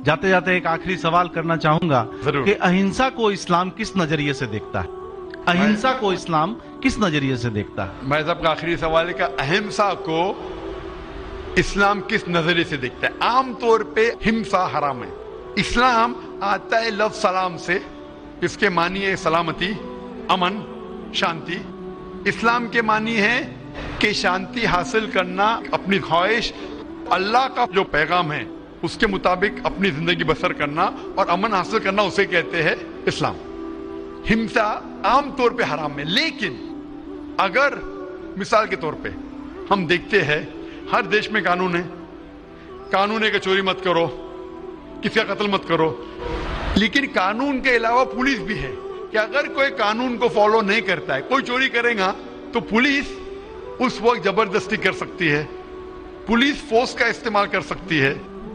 जाते जाते एक आखिरी सवाल करना चाहूंगा जरूर। कि अहिंसा को इस्लाम किस नजरिए से देखता है? अहिंसा को इस्लाम किस नजरिए से देखता है? मैं सबका आखिरी सवाल है कि अहिंसा को इस्लाम किस नजरिए से देखता है। आमतौर पे हिंसा हराम है। इस्लाम आता है लव सलाम से, इसके मानी है सलामती, अमन, शांति। इस्लाम के मानी है कि शांति हासिल करना, अपनी ख्वाहिश, अल्लाह का जो पैगाम है उसके मुताबिक अपनी जिंदगी बसर करना और अमन हासिल करना, उसे कहते हैं इस्लाम। हिंसा आमतौर पे हराम है, लेकिन अगर मिसाल के तौर पे हम देखते हैं हर देश में कानून है कि चोरी मत करो, किसी का कत्ल मत करो, लेकिन कानून के अलावा पुलिस भी है कि अगर कोई कानून को फॉलो नहीं करता है, कोई चोरी करेगा तो पुलिस उस वक्त जबरदस्ती कर सकती है, पुलिस फोर्स का इस्तेमाल कर सकती है,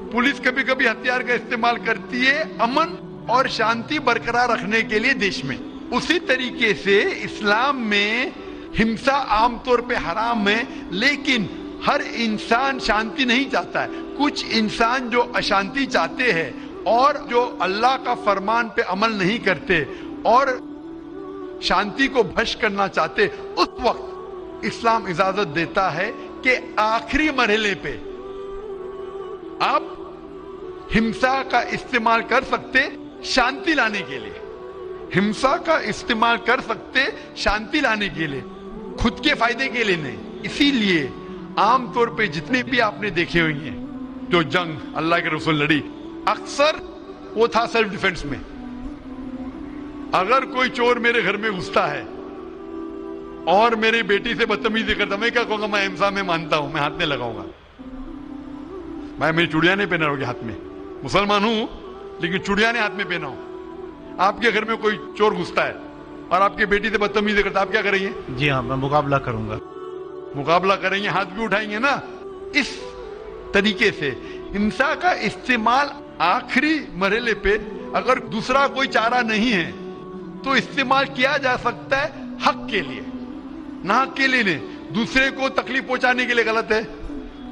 पुलिस कभी कभी हथियार का इस्तेमाल करती है अमन और शांति बरकरार रखने के लिए देश में। उसी तरीके से इस्लाम में हिंसा आमतौर पे हराम है, लेकिन हर इंसान शांति नहीं चाहता है। कुछ इंसान जो अशांति चाहते हैं और जो अल्लाह का फरमान पे अमल नहीं करते और शांति को भ्रष्ट करना चाहते, उस वक्त इस्लाम इजाजत देता है कि आखिरी मरहले पे आप हिंसा का इस्तेमाल कर सकते शांति लाने के लिए, हिंसा का इस्तेमाल कर सकते शांति लाने के लिए, खुद के फायदे के लिए नहीं। इसीलिए आमतौर पे जितने भी आपने देखे हुए हैं जो जंग अल्लाह के रसूल लड़ी, अक्सर वो था सेल्फ डिफेंस में। अगर कोई चोर मेरे घर में घुसता है और मेरी बेटी से बदतमीजी करता, मैं क्या कहूंगा? मैं हिंसा में मानता हूं, मैं हाथ में लगाऊंगा। मैं मेरी चूड़ियां नहीं पहना होगी हाथ में, मुसलमान हूं लेकिन चूड़ियां नहीं हाथ में पहना हूं। आपके घर में कोई चोर घुसता है और आपकी बेटी से बदतमीजी करता, आप क्या करेंगे? जी हाँ, मैं मुकाबला करूंगा। मुकाबला करेंगे, हाथ भी उठाएंगे ना। इस तरीके से हिंसा का इस्तेमाल आखिरी मरहले पे, अगर दूसरा कोई चारा नहीं है तो इस्तेमाल किया जा सकता है हक के लिए, ना हक के लिए नहीं। दूसरे को तकलीफ पहुंचाने के लिए गलत है,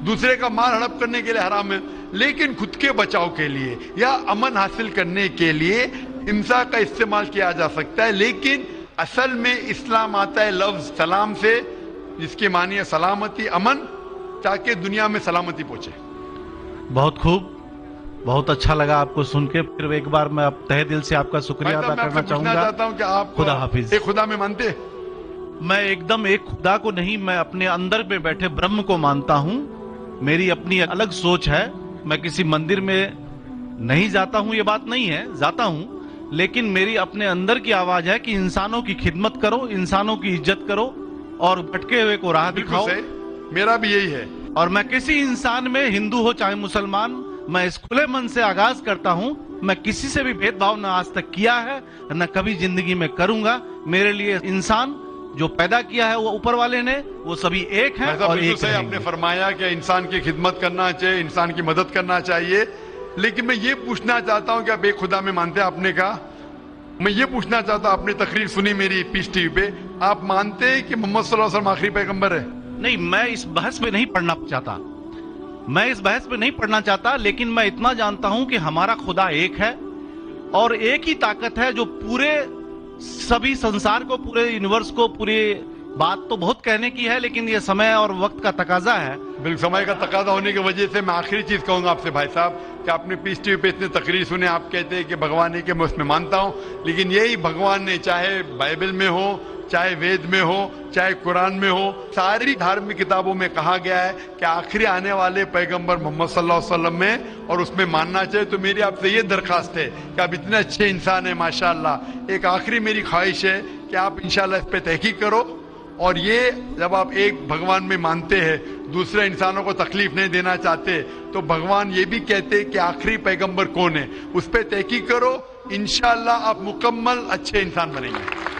दूसरे का माल हड़प करने के लिए हराम है, लेकिन खुद के बचाव के लिए या अमन हासिल करने के लिए हिंसा का इस्तेमाल किया जा सकता है। लेकिन असल में इस्लाम आता है लफ्ज सलाम से, जिसके मानी है सलामती, अमन, ताकि दुनिया में सलामती पहुंचे। बहुत खूब, बहुत अच्छा लगा आपको सुन के। फिर एक बार मैं अब तहे दिल से आपका शुक्रिया अदा करना चाहता हूं कि आप खुदा हाफिज। एक खुदा में मानते? मैं एकदम एक खुदा को नहीं, मैं अपने अंदर में बैठे ब्रह्म को मानता हूं। मेरी अपनी अलग सोच है। मैं किसी मंदिर में नहीं जाता हूं, ये बात नहीं है, जाता हूं, लेकिन मेरी अपने अंदर की आवाज है कि इंसानों की खिदमत करो, इंसानों की इज्जत करो और भटके हुए को राह दिखाओ। मेरा भी यही है। और मैं किसी इंसान में, हिंदू हो चाहे मुसलमान, मैं इस खुले मन से आगाज करता हूं। मैं किसी से भी भेदभाव न आज तक किया है, न कभी जिंदगी में करूंगा। मेरे लिए इंसान जो पैदा किया है वो ऊपर वाले ने, वो सभी एक है और एक रहेंगे। आपने फरमाया कि इंसान की खिदमत करना चाहिए, इंसान की मदद करना चाहिए, लेकिन मैं ये पूछना चाहता हूं कि आप एक खुदा में मानते हैं? आपने कहा, मैं ये पूछना चाहता हूं, आपने तकरीर सुनी मेरी पीस टीवी पे, आप मानते हैं कि मोहम्मद सल्लल्लाहु अलैहि वसल्लम आखिरी पैगंबर है? नहीं, मैं इस बहस में नहीं पढ़ना चाहता, मैं इस बहस में नहीं पढ़ना चाहता, लेकिन मैं इतना जानता हूं कि हमारा खुदा एक है और एक ही ताकत है जो पूरे सभी संसार को, पूरे यूनिवर्स को, पूरी बात तो बहुत कहने की है, लेकिन ये समय और वक्त का तकाजा है। बिल्कुल, समय का तकाजा होने की वजह से मैं आखिरी चीज कहूंगा आपसे भाई साहब कि आपने पीस टीवी पे इतने तकरीर सुने, आप कहते हैं कि भगवान है, कि मैं उसमें मानता हूं, लेकिन यही भगवान ने, चाहे बाइबल में हो, चाहे वेद में हो, चाहे कुरान में हो, सारी धार्मिक किताबों में कहा गया है कि आखिरी आने वाले पैगंबर मोहम्मद सल्लल्लाहु अलैहि वसल्लम में, और उसमें मानना चाहिए। तो मेरी आपसे ये दरखास्त है कि आप इतने अच्छे इंसान हैं माशाअल्लाह, एक आखिरी मेरी ख्वाहिश है कि आप इंशाअल्लाह इस पे तहकीक करो, और ये जब आप एक भगवान में मानते हैं, दूसरे इंसानों को तकलीफ नहीं देना चाहते, तो भगवान ये भी कहते हैं कि आखिरी पैगंबर कौन है, उस पर तहकीक करो, इंशाअल्लाह आप मुकम्मल अच्छे इंसान बनेंगे।